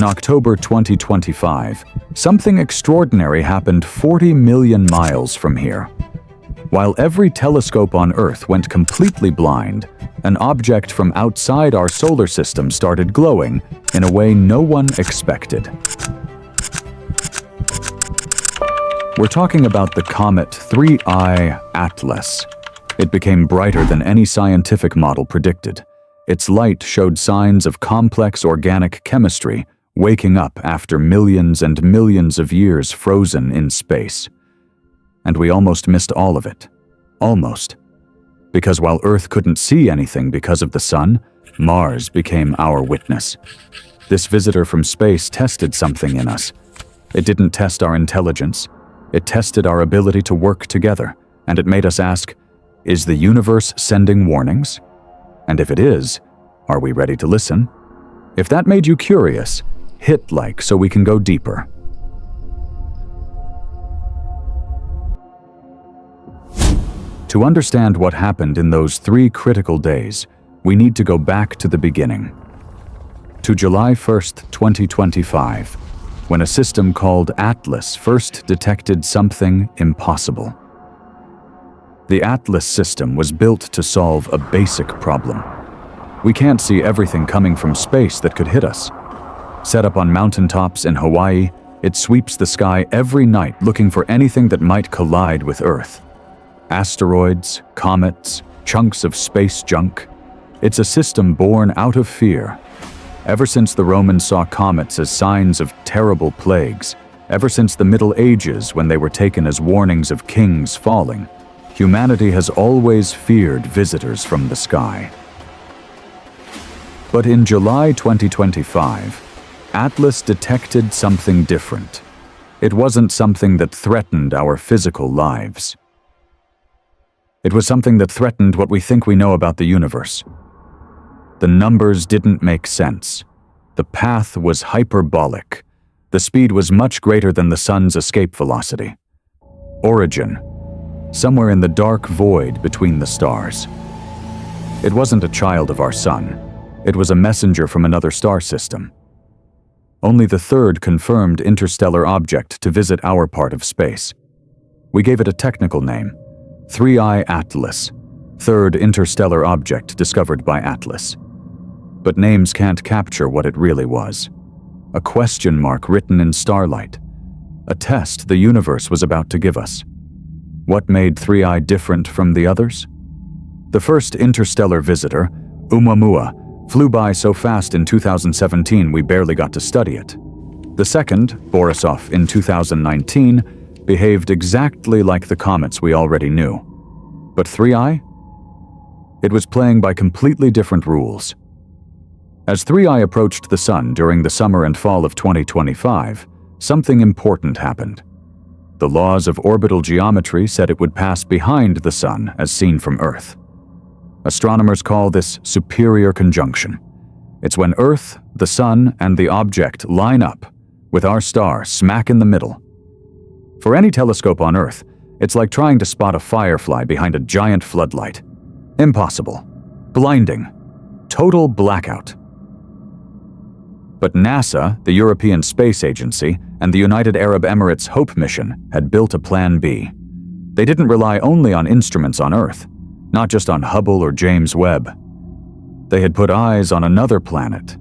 In October 2025, something extraordinary happened 40 million miles from here. While every telescope on Earth went completely blind, an object from outside our solar system started glowing in a way no one expected. We're talking about the comet 3I Atlas. It became brighter than any scientific model predicted. Its light showed signs of complex organic chemistry waking up after millions and millions of years frozen in space. And we almost missed all of it. Almost. Because while Earth couldn't see anything because of the sun, Mars became our witness. This visitor from space tested something in us. It didn't test our intelligence. It tested our ability to work together, and it made us ask, is the universe sending warnings? And if it is, are we ready to listen? If that made you curious, hit like so we can go deeper. To understand what happened in those 3 critical days, we need to go back to the beginning. To July 1st, 2025, when a system called Atlas first detected something impossible. The Atlas system was built to solve a basic problem. We can't see everything coming from space that could hit us. Set up on mountaintops in Hawaii, it sweeps the sky every night looking for anything that might collide with Earth. Asteroids, comets, chunks of space junk. It's a system born out of fear. Ever since the Romans saw comets as signs of terrible plagues, ever since the Middle Ages when they were taken as warnings of kings falling, humanity has always feared visitors from the sky. But in July 2025, Atlas detected something different. It wasn't something that threatened our physical lives. It was something that threatened what we think we know about the universe. The numbers didn't make sense. The path was hyperbolic. The speed was much greater than the sun's escape velocity. Origin, somewhere in the dark void between the stars. It wasn't a child of our sun. It was a messenger from another star system. Only the 3rd confirmed interstellar object to visit our part of space. We gave it a technical name, 3I Atlas, 3rd interstellar object discovered by Atlas. But names can't capture what it really was. A question mark written in starlight. A test the universe was about to give us. What made 3I different from the others? The first interstellar visitor, Oumuamua, flew by so fast in 2017 we barely got to study it. The second, Borisov, in 2019, behaved exactly like the comets we already knew. But 3I? It was playing by completely different rules. As 3I approached the sun during the summer and fall of 2025, something important happened. The laws of orbital geometry said it would pass behind the sun as seen from Earth. Astronomers call this superior conjunction. It's when Earth, the sun, and the object line up, with our star smack in the middle. For any telescope on Earth, it's like trying to spot a firefly behind a giant floodlight. Impossible. Blinding. Total blackout. But NASA, the European Space Agency, and the United Arab Emirates Hope mission had built a plan B. They didn't rely only on instruments on Earth, not just on Hubble or James Webb. They had put eyes on another planet,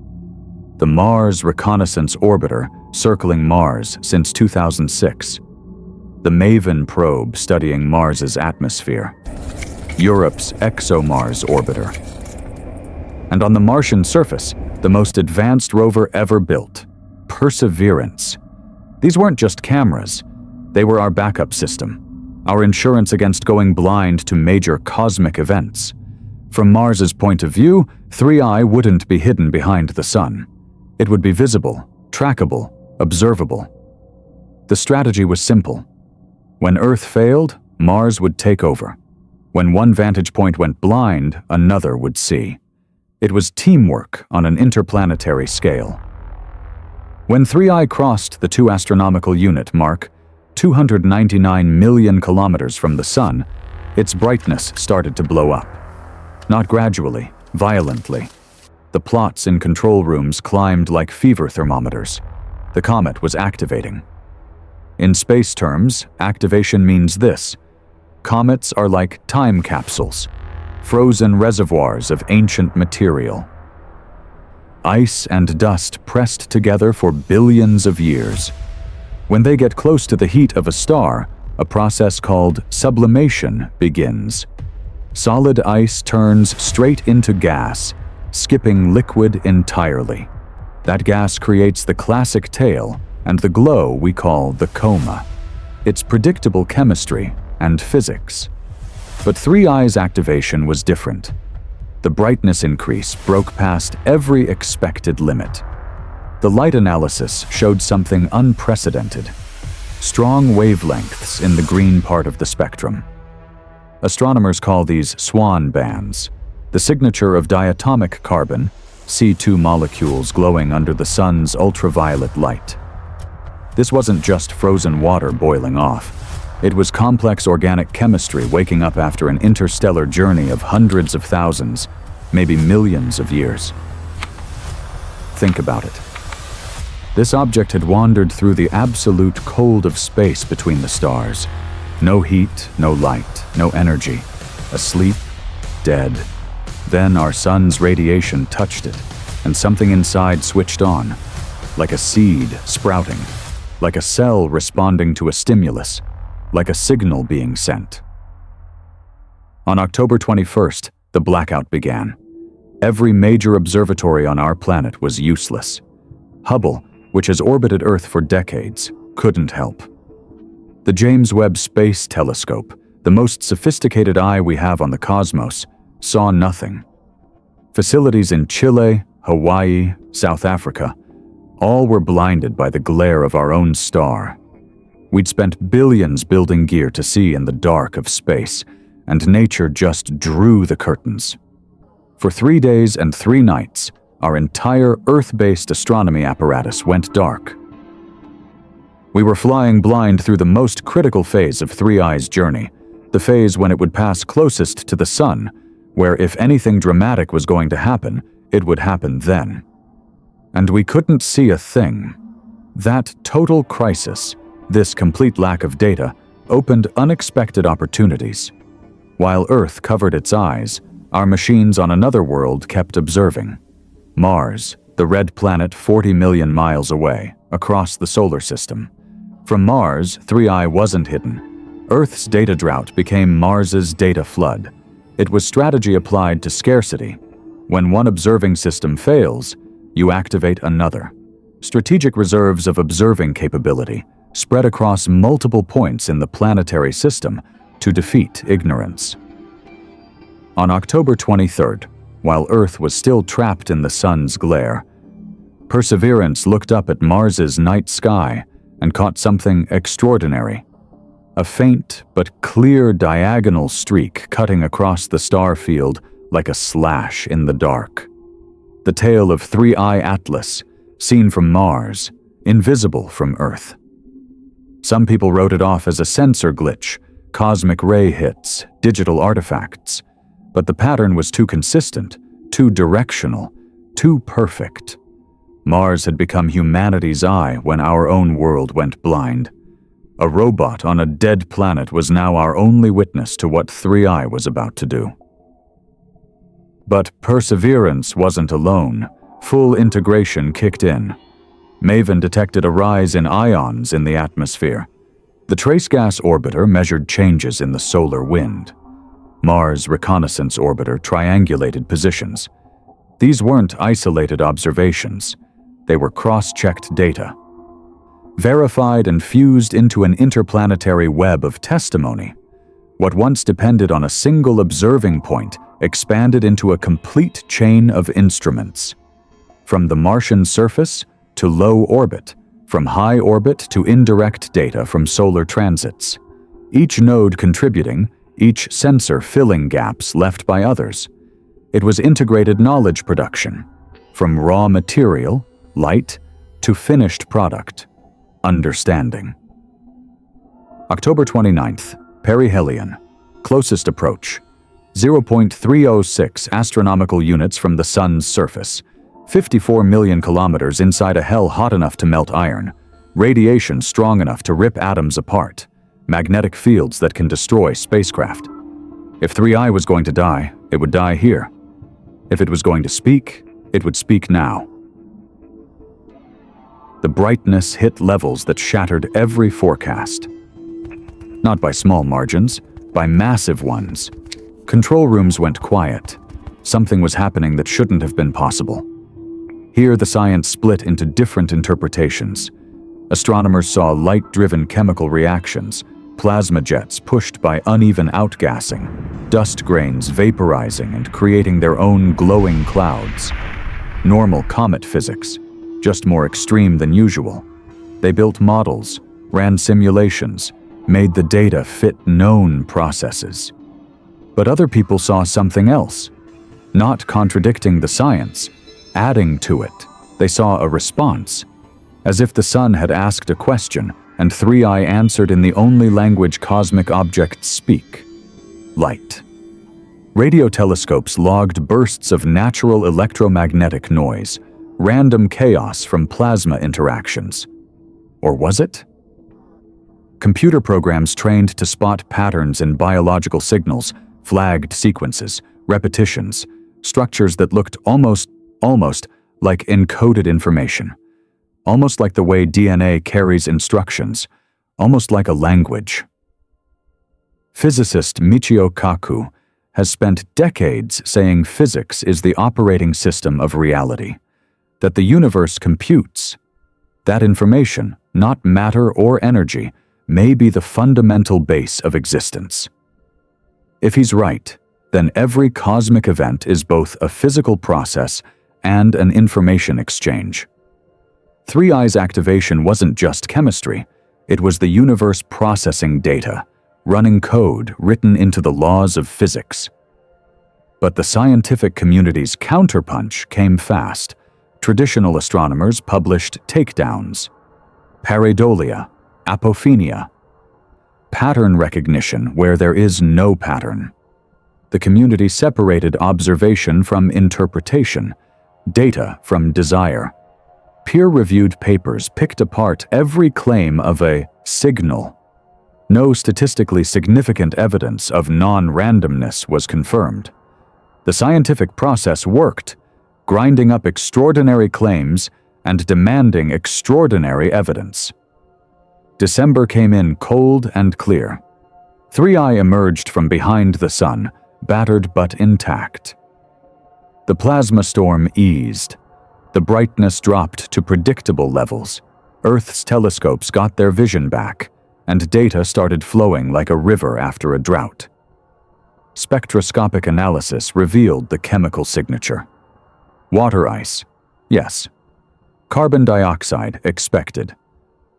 the Mars Reconnaissance Orbiter circling Mars since 2006, the MAVEN probe studying Mars's atmosphere, Europe's ExoMars orbiter, and on the Martian surface, the most advanced rover ever built, Perseverance. These weren't just cameras, they were our backup system, our insurance against going blind to major cosmic events. From Mars's point of view, 3I wouldn't be hidden behind the sun. It would be visible, trackable, observable. The strategy was simple. When Earth failed, Mars would take over. When one vantage point went blind, another would see. It was teamwork on an interplanetary scale. When 3I crossed the 2 astronomical unit mark, 299 million kilometers from the sun, its brightness started to blow up. Not gradually, violently. The plots in control rooms climbed like fever thermometers. The comet was activating. In space terms, activation means this: comets are like time capsules, frozen reservoirs of ancient material. Ice and dust pressed together for billions of years. When they get close to the heat of a star, a process called sublimation begins. Solid ice turns straight into gas, skipping liquid entirely. That gas creates the classic tail and the glow we call the coma. It's predictable chemistry and physics. But 3I's activation was different. The brightness increase broke past every expected limit. The light analysis showed something unprecedented: strong wavelengths in the green part of the spectrum. Astronomers call these swan bands, the signature of diatomic carbon, C2 molecules glowing under the sun's ultraviolet light. This wasn't just frozen water boiling off. It was complex organic chemistry waking up after an interstellar journey of hundreds of thousands, maybe millions of years. Think about it. This object had wandered through the absolute cold of space between the stars. No heat, no light, no energy. Asleep, dead. Then our sun's radiation touched it, and something inside switched on, like a seed sprouting, like a cell responding to a stimulus, like a signal being sent. On October 21st, the blackout began. Every major observatory on our planet was useless. Hubble, which has orbited Earth for decades, couldn't help. The James Webb Space Telescope, the most sophisticated eye we have on the cosmos, saw nothing. Facilities in Chile, Hawaii, South Africa, all were blinded by the glare of our own star. We'd spent billions building gear to see in the dark of space, and nature just drew the curtains. For 3 days and 3 nights, our entire Earth-based astronomy apparatus went dark. We were flying blind through the most critical phase of 3I's journey, the phase when it would pass closest to the sun, where if anything dramatic was going to happen, it would happen then. And we couldn't see a thing. That total crisis, this complete lack of data, opened unexpected opportunities. While Earth covered its eyes, our machines on another world kept observing. Mars, the red planet 40 million miles away, across the solar system. From Mars, 3I wasn't hidden. Earth's data drought became Mars's data flood. It was strategy applied to scarcity. When one observing system fails, you activate another. Strategic reserves of observing capability spread across multiple points in the planetary system to defeat ignorance. On October 23rd, while Earth was still trapped in the sun's glare, Perseverance looked up at Mars's night sky and caught something extraordinary. A faint but clear diagonal streak cutting across the star field like a slash in the dark. The tail of 3I Atlas, seen from Mars, invisible from Earth. Some people wrote it off as a sensor glitch, cosmic ray hits, digital artifacts, but the pattern was too consistent, too directional, too perfect. Mars had become humanity's eye when our own world went blind. A robot on a dead planet was now our only witness to what 3I was about to do. But Perseverance wasn't alone. Full integration kicked in. MAVEN detected a rise in ions in the atmosphere. The trace gas orbiter measured changes in the solar wind. Mars Reconnaissance Orbiter triangulated positions. These weren't isolated observations. They were cross-checked data. Verified and fused into an interplanetary web of testimony. What once depended on a single observing point expanded into a complete chain of instruments. From the Martian surface to low orbit, from high orbit to indirect data from solar transits. Each node contributing, each sensor filling gaps left by others. It was integrated knowledge production, from raw material, light, to finished product, understanding. October 29th, perihelion, closest approach. 0.306 astronomical units from the Sun's surface, 54 million kilometers inside a hell hot enough to melt iron, radiation strong enough to rip atoms apart, magnetic fields that can destroy spacecraft. If 3I was going to die, it would die here. If it was going to speak, it would speak now. The brightness hit levels that shattered every forecast. Not by small margins, by massive ones. Control rooms went quiet. Something was happening that shouldn't have been possible. Here the science split into different interpretations. Astronomers saw light-driven chemical reactions, plasma jets pushed by uneven outgassing, dust grains vaporizing and creating their own glowing clouds. Normal comet physics, just more extreme than usual. They built models, ran simulations, made the data fit known processes. But other people saw something else, not contradicting the science, adding to it. They saw a response, as if the sun had asked a question and 3I answered in the only language cosmic objects speak: light. Radio telescopes logged bursts of natural electromagnetic noise, random chaos from plasma interactions. Or was it? Computer programs trained to spot patterns in biological signals, flagged sequences, repetitions, structures that looked almost like encoded information. Almost like the way DNA carries instructions, almost like a language. Physicist Michio Kaku has spent decades saying physics is the operating system of reality, that the universe computes. That information, not matter or energy, may be the fundamental base of existence. If he's right, then every cosmic event is both a physical process and an information exchange. 3I's activation wasn't just chemistry, it was the universe processing data, running code written into the laws of physics. But the scientific community's counterpunch came fast. Traditional astronomers published takedowns, pareidolia, apophenia, pattern recognition where there is no pattern. The community separated observation from interpretation, data from desire. Peer-reviewed papers picked apart every claim of a signal. No statistically significant evidence of non-randomness was confirmed. The scientific process worked, grinding up extraordinary claims and demanding extraordinary evidence. December came in cold and clear. 3I emerged from behind the sun, battered but intact. The plasma storm eased. The brightness dropped to predictable levels. Earth's telescopes got their vision back, and data started flowing like a river after a drought. Spectroscopic analysis revealed the chemical signature. Water ice, yes. Carbon dioxide, expected.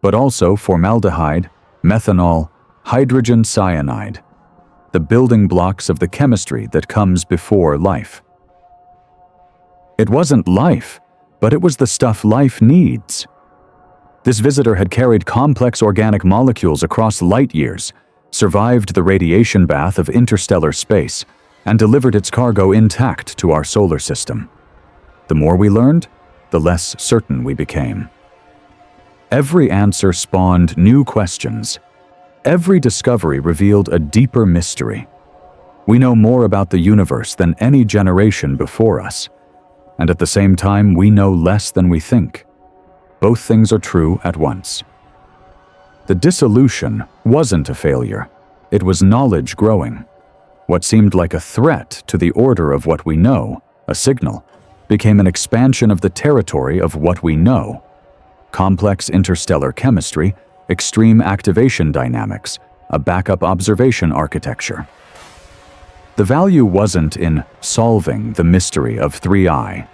But also formaldehyde, methanol, hydrogen cyanide, the building blocks of the chemistry that comes before life. It wasn't life, but it was the stuff life needs. This visitor had carried complex organic molecules across light years, survived the radiation bath of interstellar space, and delivered its cargo intact to our solar system. The more we learned, the less certain we became. Every answer spawned new questions. Every discovery revealed a deeper mystery. We know more about the universe than any generation before us, and at the same time we know less than we think. Both things are true at once. The dissolution wasn't a failure. It was knowledge growing. What seemed like a threat to the order of what we know, a signal, became an expansion of the territory of what we know. Complex interstellar chemistry, extreme activation dynamics, a backup observation architecture. The value wasn't in solving the mystery of 3I,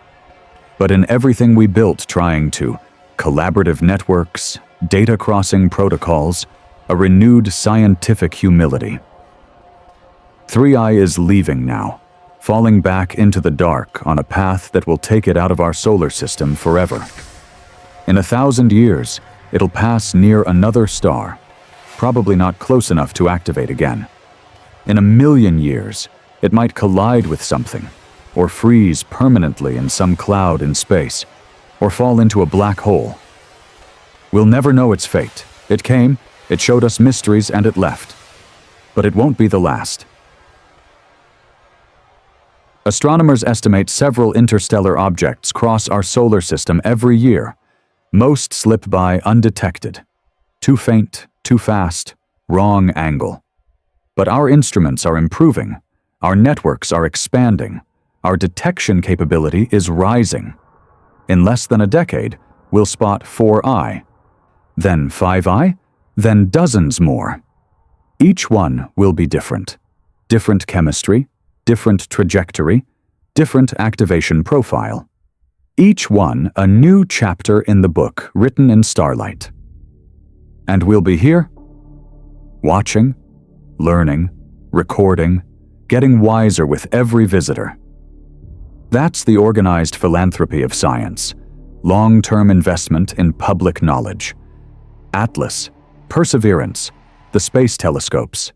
but in everything we built trying to: collaborative networks, data crossing protocols, a renewed scientific humility. 3I is leaving now, falling back into the dark on a path that will take it out of our solar system forever. In 1,000 years, it'll pass near another star, probably not close enough to activate again. In 1,000,000 years, It might collide with something, or freeze permanently in some cloud in space, or fall into a black hole. We'll never know its fate. It came, it showed us mysteries, and it left. But it won't be the last. Astronomers estimate several interstellar objects cross our solar system every year. Most slip by undetected. Too faint, too fast, wrong angle. But our instruments are improving. Our networks are expanding. Our detection capability is rising. In less than a decade, we'll spot 4i, then 5i, then dozens more. Each one will be different. Different chemistry, different trajectory, different activation profile. Each one a new chapter in the book written in starlight. And we'll be here, watching, learning, recording, getting wiser with every visitor. That's the organized philanthropy of science, long-term investment in public knowledge. Atlas, Perseverance, the space telescopes.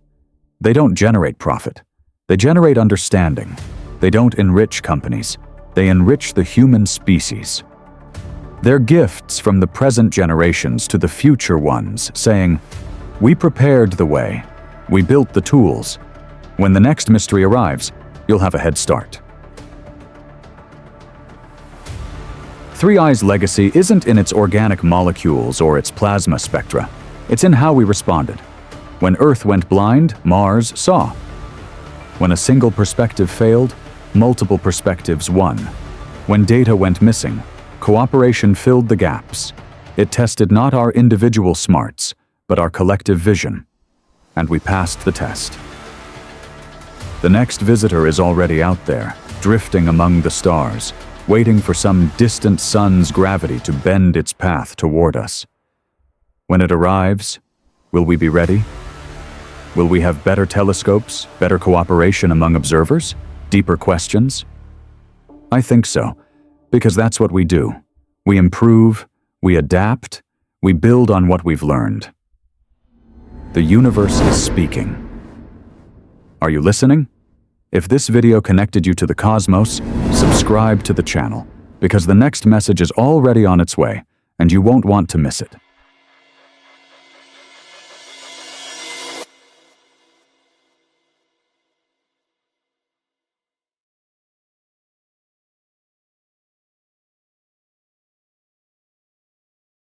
They don't generate profit. They generate understanding. They don't enrich companies. They enrich the human species. They're gifts from the present generations to the future ones, saying, "We prepared the way. We built the tools. When the next mystery arrives, you'll have a head start." 3i's legacy isn't in its organic molecules or its plasma spectra. It's in how we responded. When Earth went blind, Mars saw. When a single perspective failed, multiple perspectives won. When data went missing, cooperation filled the gaps. It tested not our individual smarts, but our collective vision. And we passed the test. The next visitor is already out there, drifting among the stars, waiting for some distant sun's gravity to bend its path toward us. When it arrives, will we be ready? Will we have better telescopes, better cooperation among observers, deeper questions? I think so, because that's what we do. We improve, we adapt, we build on what we've learned. The universe is speaking. Are you listening? If this video connected you to the cosmos, subscribe to the channel, because the next message is already on its way, and you won't want to miss it.